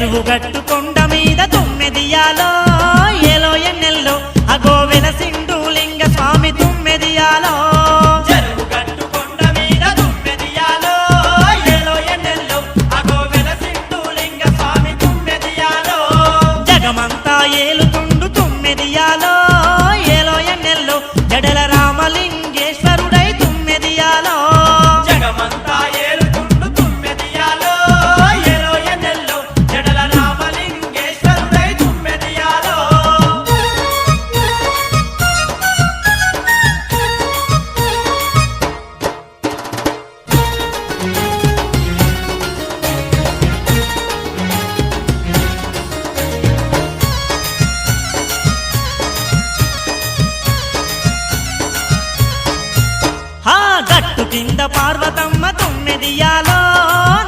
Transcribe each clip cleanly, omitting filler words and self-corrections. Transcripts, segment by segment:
చెరువు గట్టు కొండ మీద తుమ్మెదియాలో ఏలో ఎన్నెల్లో అగో వెలసిండు లింగ స్వామి తుమ్మెదియాలో చెరువు గట్టు కొండ మీద తుమ్మెదియాలో ఏలో ఎన్నెల్లో అగో వెలసిండు లింగ స్వామి తుమ్మెదియాలో జగమంతా ఏలుతుండు తుమ్మెదియాలో ఏలో ఎన్నెల్లో జడల రామలింగేశ్వరుడై తుమ్మెదియాలో జగమంతా ఏలుతుండు తుమ్మెదియాలో ఏలో ఎన్నెల్లో జడల రామలింగేశ్వరుడై తుమ్మెదియాలో హా గట్టు కింద పార్వతమ్మ తుమ్మెదియాలో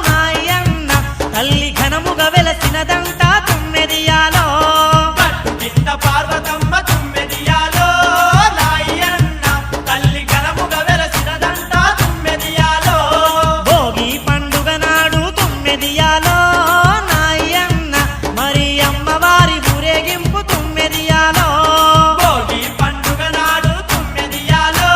నాయన్న తల్లి ఘనముగా వెలసినదంట తుమ్మెదియాలో గట్టు కింద పార్వతమ్మ తుమ్మెదియాలో నాయన్న తల్లి ఘనముగా వెలసినదంట తుమ్మెదియాలో భోగి పండుగ నాడు తుమ్మెదియాలో నాయన్న మరి అమ్మవారి ఊరేగింపు తుమ్మెదియాలో భోగి పండుగ నాడు తుమ్మెదియాలో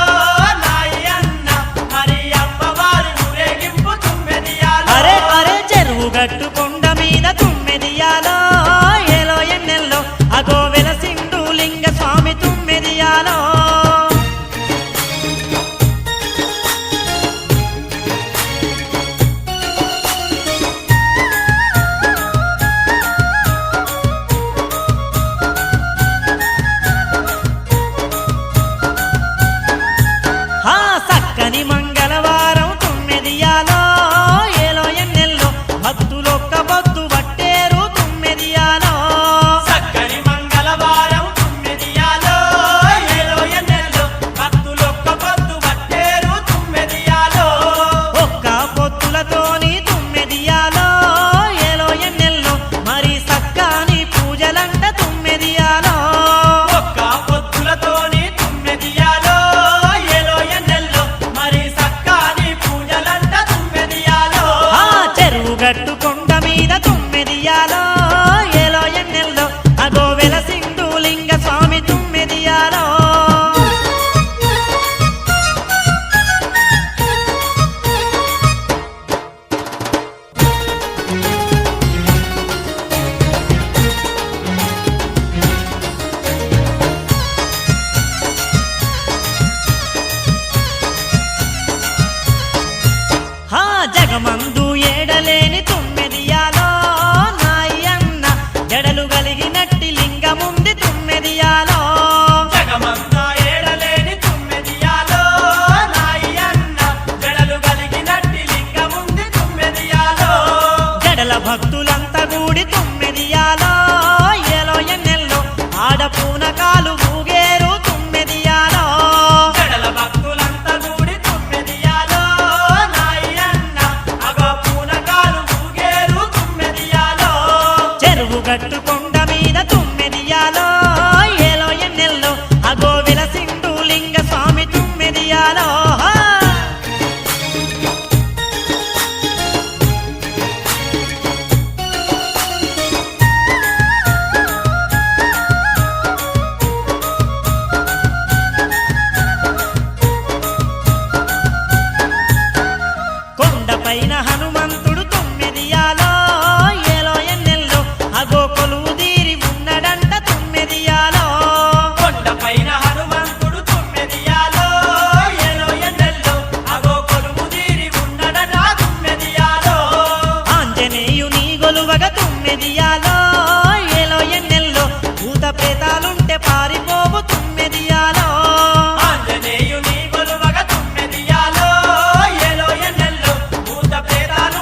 నాయన్న మరి అమ్మవారి ఊరేగింపు తుమ్మెదియాలో అరే అరే చెరువు గట్టు కొండ మీద తుమ్మెదియాలో ఏలో ఎన్నెల్లో అగో వెలసిండు లింగ స్వామి తుమ్మెదియాలో హా సక్కని మంగళవారం తుమ్మెదియాలో ఏలో ఎన్నెల్లో భక్తులొక్క పొద్దు పట్టేరు తుమ్మెదియాలో సక్కని మంగళవారం తుమ్మెదియాలో ఏలో ఎన్నెల్లో భక్తులొక్క పొద్దు పట్టేరు తుమ్మెదియాలో ఒక్క పొత్తులతోని తుమ్మెదియాలో ఏలో ఎన్నెల్లో మరి సక్కని పూజలంట తుమ్మెదియాలో ఒక్క పొత్తులతోని తుమ్మెదియాలో ఏలో ఎన్నెల్లో మరి సక్కాని పూజలంట తుమ్మెదియాలో ఆ చెరువు గట్టు కొండ మీద తుమ్మెదియాలో ఏలో ఎన్నెల్లో అగో వెలసిండు లింగ స్వామి తుమ్మెదియాలో హా జగమందు ఏడలేని తుమ్మెదియాలో నాయన్న జడలు కలిగినట్టి లింగముంది తుమ్మెదియాలో జగమంతా ఏడలేని తుమ్మెదియాలో నాయన్న జడలు కలిగినట్టి లింగముంది తుమ్మెదియాలో జడల భక్తులంతా కూడి తుమ్మెదియాలో ఏలో ఎన్నెల్లో ఆడపూనకాలు ఊగేరు తుమ్మెదియాలో జడల భక్తులంతా కూడి తుమ్మెదియాలో నాయన్న అగో పూనకాలు ఊగేరు తుమ్మెదియాలో చెరువు గట్టు కొండ మీద తుమ్మెదియాలో ఏలో ఎన్నెల్లో అగో విలసిండు లింగ స్వామి తుమ్మెదియాలో కొండపైన హనుమంతుడు తుమ్మెదియాలో ఏలో ఎన్నెల్లో అగో కొలువు తీరి ఉన్నడంట తుమ్మెదియాలో కొండపైన హనుమంతుడు తుమ్మెదియాలో ఏలో ఎన్నెల్లో అగో కొలువు తీరి ఉన్నడట తుమ్మెదియాలో ఆంజనేయుని గొలువగ తుమ్మెదియాలో ఏలో ఎన్నెల్లో భూత ప్రేతాలుంటే పారిపోవు తుమ్మెదియాలో ఆంజనేయుని గొలువగ తుమ్మెదియాలో ఏలో ఎన్నెల్లో భూత ప్రేతాలు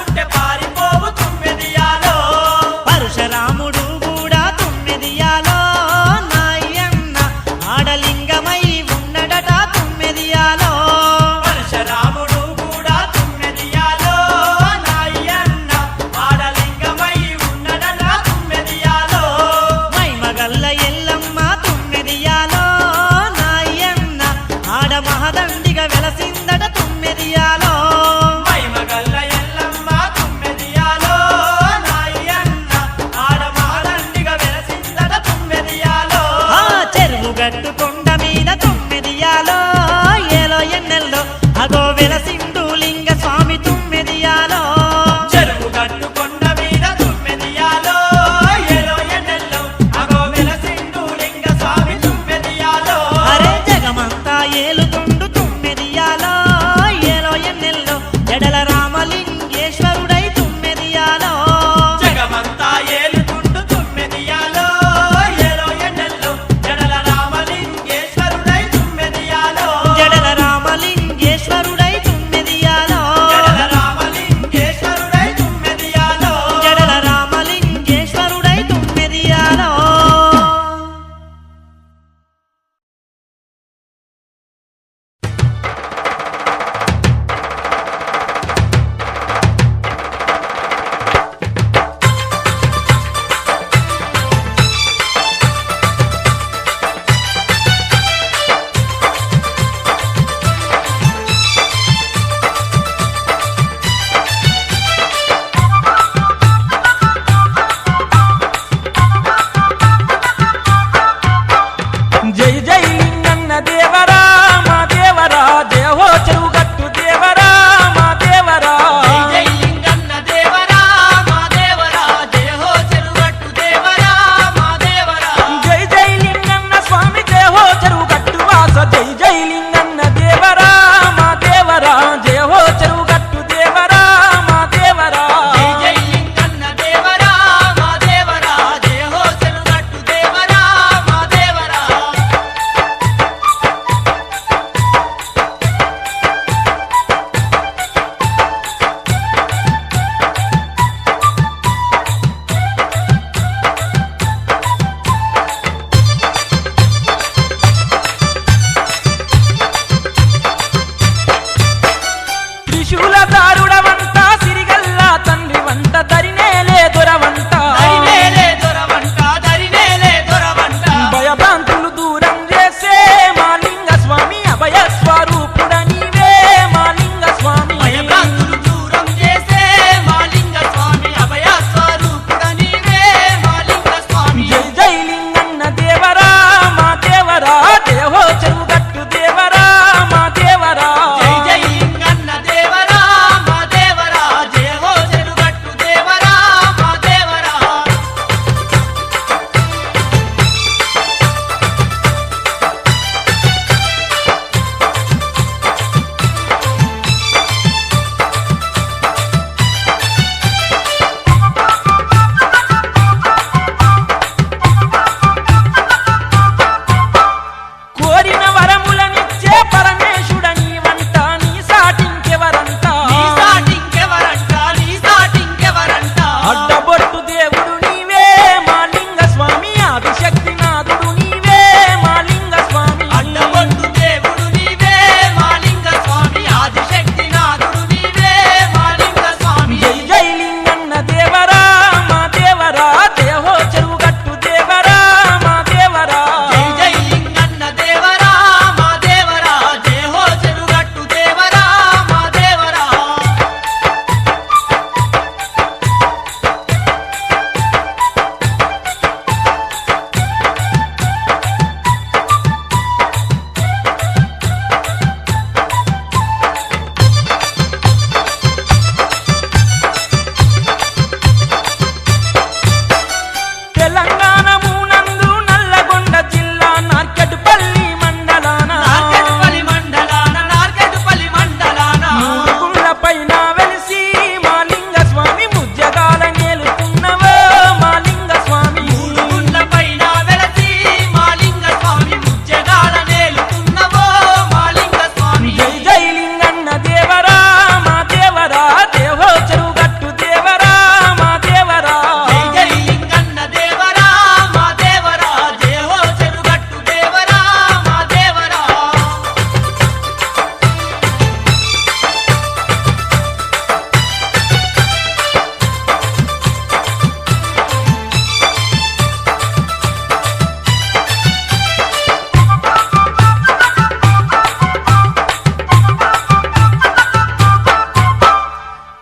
త్రిశూలదారుడవంట సిరిగల్లా తండ్రి వంట దరినేలే దొరవంట దరినేలే దొరవంట దరినేలే దొరవంట భయభ్రాంతులు దూరం చేసే మాలింగ స్వామి అభయ స్వరూపుడ నీవే మాలింగ స్వామి భయభ్రాంతులు దూరం చేసే మాలింగ స్వామి అభయ స్వరూపుడ నీవే మాలింగ స్వామి జై జై లింగన్న దేవరా మా దేవరా దేహో చెరుగట్టు దేవరా మా దేవరా జై జై లింగన్న దేవరా మా దేవరా జయ హో చెరుగట్టు దేవరా మా దేవరా కోరిన వరములనిచ్చే పరమేశుడ నీ వంట నీ సాటింకెవరంట నీ సాటింకెవరంట నీ సాటింకెవరంట అడ్డబొట్టు దేవుడు నీవే మాలింగ స్వామి ఆదిశక్తి నాథుడు నీవే మాలింగ స్వామి అడ్డబొట్టు దేవుడు నీవే మాలింగ స్వామి ఆదిశక్తి నాథుడు నీవే మాలింగ స్వామి జై జై లింగన్న దేవరా మా దేవరా దేహో చెరుగట్టు దేవరా మా దేవరా జై జై లింగన్న దేవరా మా దేవరా జయ హో చెరుగట్టు దేవరా మా దేవరా తెలంగాణ మూనందు నల్లగొండ జిల్లా నార్కెట్పల్లి మండలాన నార్కెట్పల్లి మండలాన నార్కెట్పల్లి మండలాన మూడుగుండ్ల పైన వెలిసి మాలింగ స్వామి ముజ్జగాల నేలుతున్నవో మాలింగ స్వామి మూడుగుండ్ల పైన వెలసి మాలింగ స్వామి ముజ్జగాల నేలుతున్నవో మాలింగ స్వామి జై జై లింగన్న దేవరా మా దేవరా దేహో చెరుగట్టు దేవరా మా దేవరా జై జై లింగన్న దేవరా మా దేవరా జయ హో చెరుగట్టు దేవరా మా దేవరా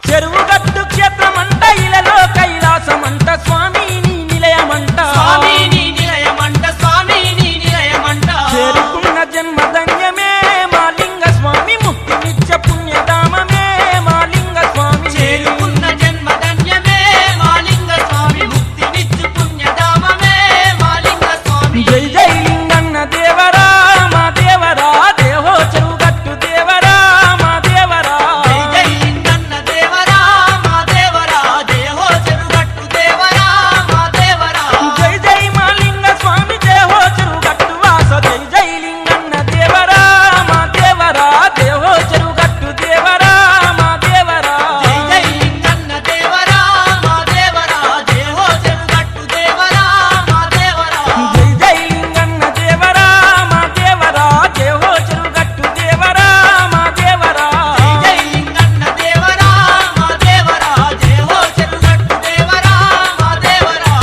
చెరువుగట్టు క్షేత్రమంట ఇలలో కైలాసమంట స్వామి నీ నిలయమంట స్వామి నీ నిలయమంట స్వామి నీ నిలయమంట చేరుకున్న జన్మధన్యమే మాలింగ స్వామి ముక్తినిచ్చ పుణ్యధామమే మాలింగ స్వామి చేరుకున్న జన్మధన్యమే మాలింగ స్వామి ముక్తినిచ్చు పుణ్యధామమే మాలింగ స్వామి జై జై లింగన్న దేవరా మా దేవరా దేహో చెరుగట్టు దేవరా మా దేవరా జై జై లింగన్న దేవరా మా దేవరా జయ హో చెరుగట్టు దేవరా మా దేవరా జై జై మాలింగ స్వామి దేహో చెరుగట్టు వాస జై జై లింగన్న దేవరా మా దేవరా దేహో చెరుగట్టు దేవరా మా దేవరా జై జై లింగన్న దేవరా మా దేవరా జయ హో చెరుగట్టు దేవరా మా దేవరా జై జై లింగన్న దేవరా మా దేవరా దేహో చెరుగట్టు దేవరా మా దేవరా జై జై లింగన్న దేవరా మా దేవరా జయ హో చెరుగట్టు దేవరా మా దేవరా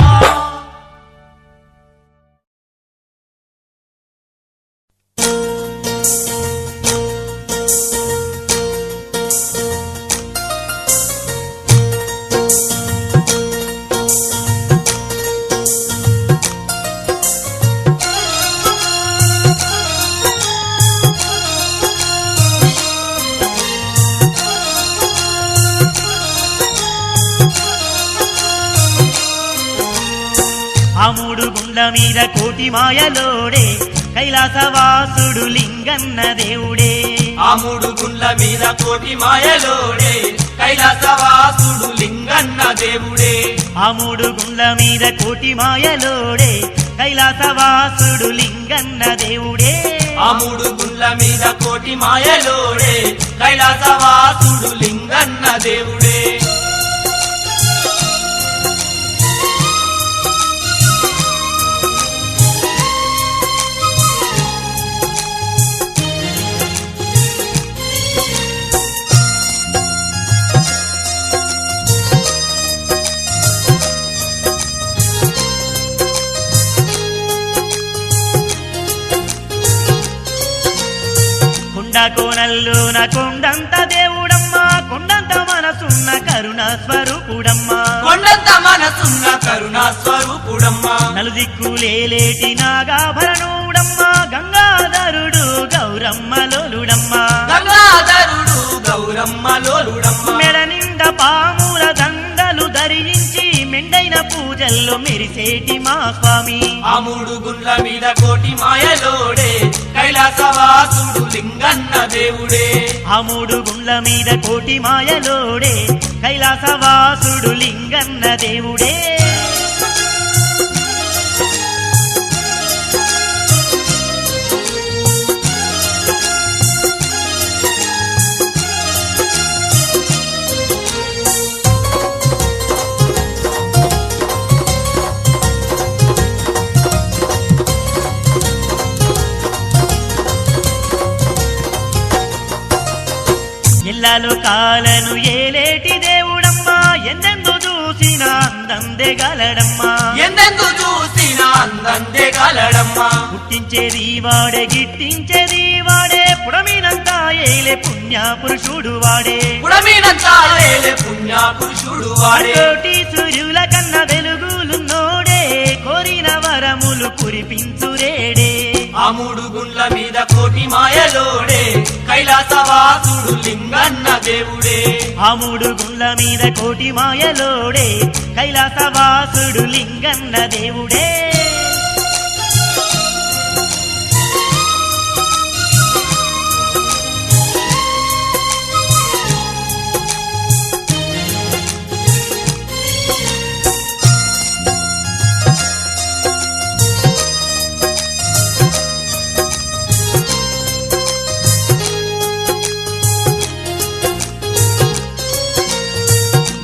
ఆ మూడు గుండ్ల మీద కోటి మాయలోడే కైలాసవాసుడు లింగన్న దేవుడే ఆ మూడు గుండ్ల మీద కోటి మాయలోడే కైలాసవాసుడు లింగన్న దేవుడే ఆ మూడు గుండ్ల మీద కోటి మాయలోడే కైలాసవాసుడు లింగన్న దేవుడే ఆ మూడు గుండ్ల మీద కోటి మాయలోడే కైలాసవాసుడు లింగన్న దేవుడే కోనల్లోన కొండంత దేవుడమ్మా కొండంత మనసున్న కరుణ స్వరూపుడమ్మా కొండంత మనసున్న కరుణా స్వరూపుడమ్మా నలుదిక్కులేటి నాగాభరణుడమ్మా గంగాధరుడు గౌరమ్మలోలుడమ్మా గంగాధరుడు గౌరమ్మ లోలుడమ్మ మెడ నిండా పాముల దండలు ధరించి మెండైన పూజల్లో మెరిసేటి మా స్వామి ఆ మూడు గుండ్ల మీద కోటి మాయలోడే కైలాసవాసుడు లింగన్న దేవుడే ఆ మూడు గుండ్ల మీద కోటి మాయలోడే కైలాసవాసుడు లింగన్న దేవుడే ఎల్లాలు కాలను ఏలేటి దేవుడమ్మా ఎందెందు చూసిన అందందే గలడమ్మా ఎందెందు చూసిన అందందే గలడమ్మా పుట్టించేది వాడే గిట్టించేది వాడే పుడమినంతా ఏలే పుణ్య పురుషుడు వాడే పుడమినంతా ఏలే పుణ్య పురుషుడు వాడే కోటి సూర్యుల కన్న వెలుగులున్నోడే కోరిన వరములు కురిపించురేడే ఆ మూడు గుండ్ల మీద కోటి మాయలోడే కైలాసవాసుడు లింగన్న దేవుడే ఆ మూడు గుండ్ల మీద కోటి మాయలోడే కైలాసవాసుడు లింగన్న దేవుడే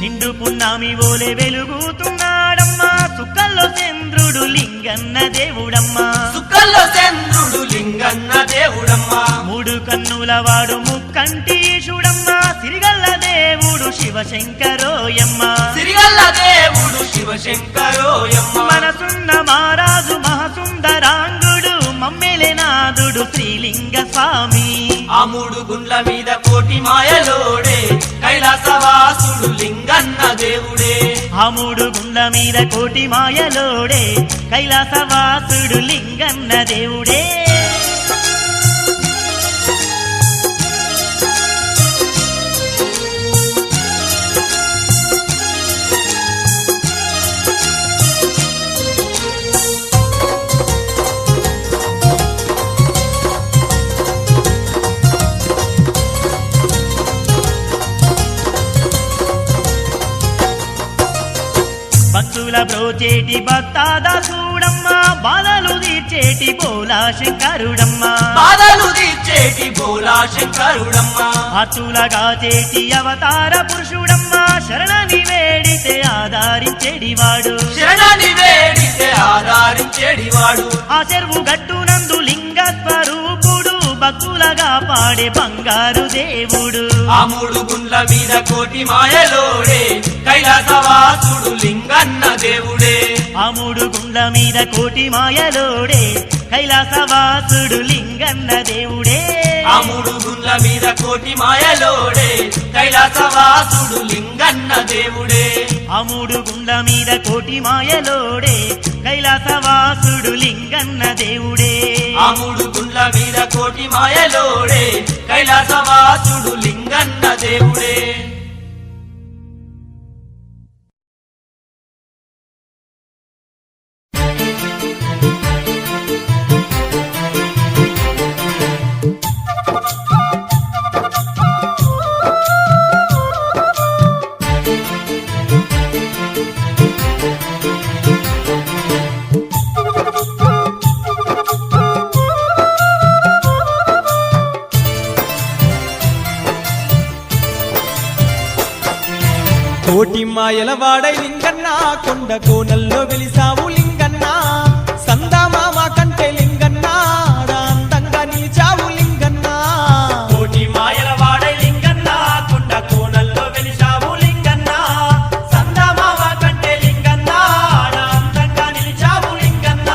నిండు పున్నామి ఓలే వెలుగుతున్నాడమ్మా సుక్కల్లో చంద్రుడు లింగన్న దేవుడమ్మా సుక్కల్లో చంద్రుడు లింగన్న దేవుడమ్మా మూడు కన్నుల వాడు ముక్కంటీశుడమ్మా సిరిగల్ల దేవుడు శివశంకరోయమ్మా సిరిగల్ల దేవుడు శివశంకరోయమ్మ మనసున్న మహారాజు మహసుందరాంగుడు మమ్మెలెనాథుడు శ్రీలింగ స్వామి ఆ మూడు గుండ్ల మీద కోటి మాయలోడే కైలాసవాసుడు లింగన్న దేవుడే ఆ మూడు గుండ్ల మీద కోటి మాయలోడే కైలాసవాసుడు లింగన్న దేవుడే భక్తుల బ్రోచేటి భక్తాదాసుడమ్మా బాధలు తీర్చేటి బోలా శంకరుడమ్మా బాధలు తీర్చేటి బోలా శంకరుడమ్మా అతులగా చేటి అవతార పురుషుడమ్మా శరణని వేడితే ఆధారించేడివాడు శరణని వేడితే ఆధారించేడివాడు ఆ చెరువు గట్టునందు లింగ స్వరూపుడు భక్తులగా పాడే బంగారు దేవుడు ఆ మూడు గుండ్ల మీద కోటి మాయలోడే కైలాసవాసుడు లింగన్న దేవుడే ఆ మూడు గుండ్ల మీద కోటి మాయలోడే కైలాసవాసుడు లింగన్న దేవుడే ఆ మూడు గుండ్ల మీద కోటి మాయలోడే కైలాసవాసుడు లింగన్న దేవుడే ఆ మూడు గుండ్ల మీద కోటి మాయలోడే కైలాసవాసుడు లింగన్న దేవుడే ఆ మూడు గుండ్ల మీద కోటి మాయలోడే కైలాసవాసుడు లింగన్న దేవుడే కోటి మాయల వాడై లింగన్న కొండ కోనల్లో వెలిసావు లింగన్న సందామామ కంటే లింగన్న అందంగా నిలిచావు లింగన్న కోటి మాయల వాడై లింగన్న కొండ కోనల్లో వెలిశావు లింగన్న సందమామ కంటే లింగన్న అందంగా నిలిచావు లింగన్న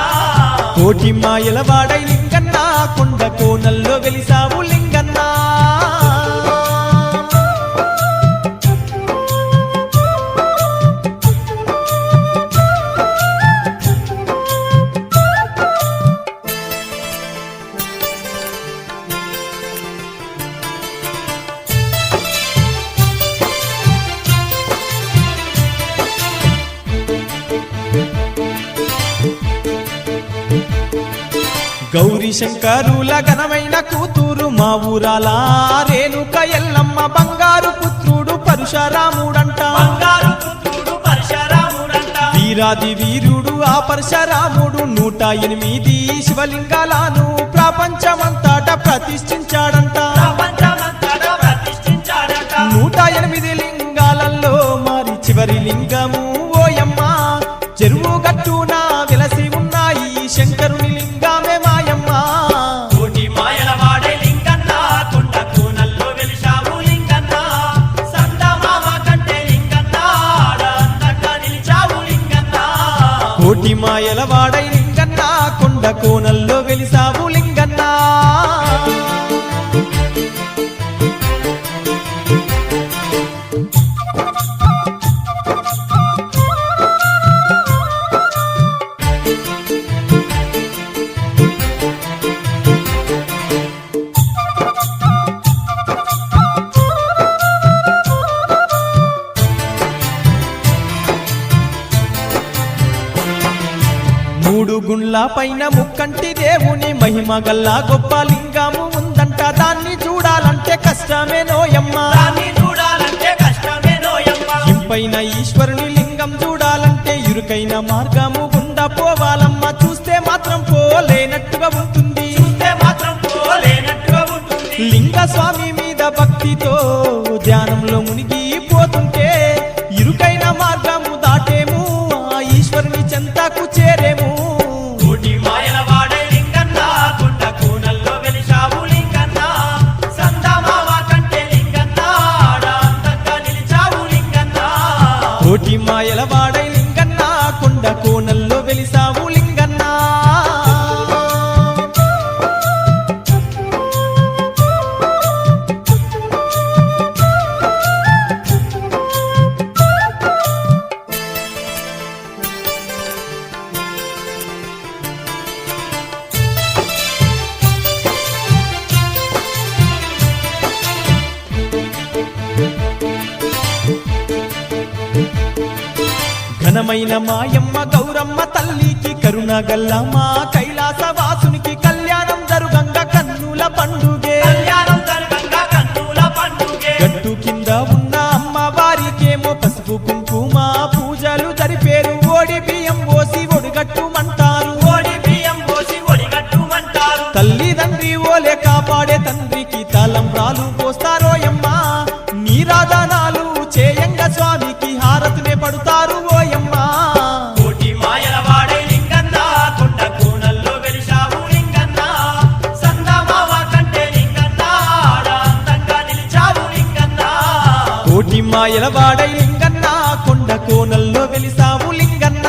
కోటి మాయల వాడై లింగన్న కొండ కోనల్లో వెలిసావు లింగన్న గౌరీ శంకరుల ఘనమైన కూతురు మా ఊరాల రేణుక ఎల్లమ్మ బంగారు పుత్రుడు పరశురాముడంట బంగారు పుత్రుడు పరశురాముడంట వీరాది వీరుడు ఆ పరశురాముడు 108 శివలింగాలను ప్రపంచమంతట ప్రతిష్ఠించాడంట ప్రపంచమంతటా ప్రతిష్ఠించాడట 108 లింగాలలో మరి చివరి లింగము ఓయమ్మ చెరువు గట్టున వెలసి ఉన్నాయి శంకరుని లింగమే మాయమ్మ కోటి మాయల వాడే లింగన్న కొండ కోనల్లో వెలిశావు లింగన్న సందమామ కంటే లింగన్న ఆడ అందంగా నిలిచావు లింగన్న కోటి మాయల వాడై లింగన్న కొండ కోనల్లో వెలిసావు లింగన్న మూడు గుండ్ల పైన ముక్కంటి దేవుని మహిమ గల్లా గొప్ప లింగము ఉందంట దాన్ని చూడాలంటే కష్టమే నోయమ్మ దాన్ని చూడాలంటే కష్టమే నోయమ్మ ఇంపైన ఈశ్వరుని లింగం చూడాలంటే ఇరుకైన మార్గము గుండా పోవాలమ్మ చూస్తే మాత్రం పోలేనట్టుగా ఉంటుంది చూస్తే మాత్రం పోలేనట్టుగా ఉంటుంది లింగ స్వామి మీద భక్తితో ధ్యానంలో మునిగిపోతుంటే ఇరుకైన మార్గము దాటేము ఆ ఈశ్వరుని చెంతకు చేరేము కోటి మాయల వాడే లింగన్న కొండ కోనల్లో వెలిశావు లింగన్న సందమామ కంటే లింగన్న ఆడ అందంగా నిలిచావు లింగన్న కోటి మాయల వాడై లింగన్న కొండ కోనల్లో వెలిసావు లింగన్న ఘనమైన మాయమ్మ గౌరమ్మ తల్లికి కరుణ గల్లమ్మ కైలాస వాసునికి కళ్యాణం జరుగంగ కన్నుల పండుగే కళ్యాణం జరగంగా కన్నుల పండుగే గట్టు కింద ఉన్న అమ్మవారికేమో పసుపు కుంకుమ పూజలు జరిపేరు ఓడి బియ్యం పోసి ఒడిగట్టుమంటారు ఓడి బియ్యం పోసి ఒడిగట్టుమంటారు తల్లి తండ్రి ఓలే కాపాడే తండ్రికి తలంబ్రాలు పోస్తారోయమ్మ నీరాధనాలు చేయంగ స్వామికి హారతినే పడుతారు ఓయమ్మ కోటి మాయల వాడే లింగన్న కొండ కోనల్లో వెలిశావు లింగన్న సందమామ కంటే లింగన్న ఆడ అందంగా నిలిచావు లింగన్న కోటి మాయల వాడై లింగన్న కొండ కోనల్లో వెలిసావు లింగన్న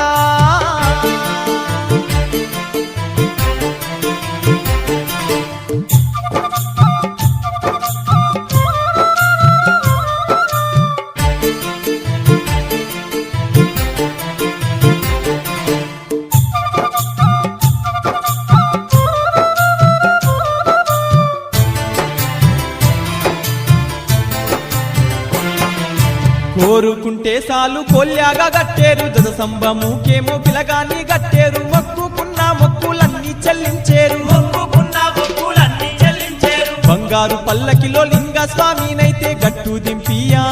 కోరుకుంటే సాలు కొల్యాగా గట్టేరు జత సంబముకేమో పిలగాన్ని గట్టేరు మొక్కుకున్న మొక్కులన్నీ చెల్లించేరు మొక్కుకున్న మొక్కులన్నీ చెల్లించేరు బంగారు పల్లకిలో లింగ స్వామినైతే గట్టు దింపి ఆ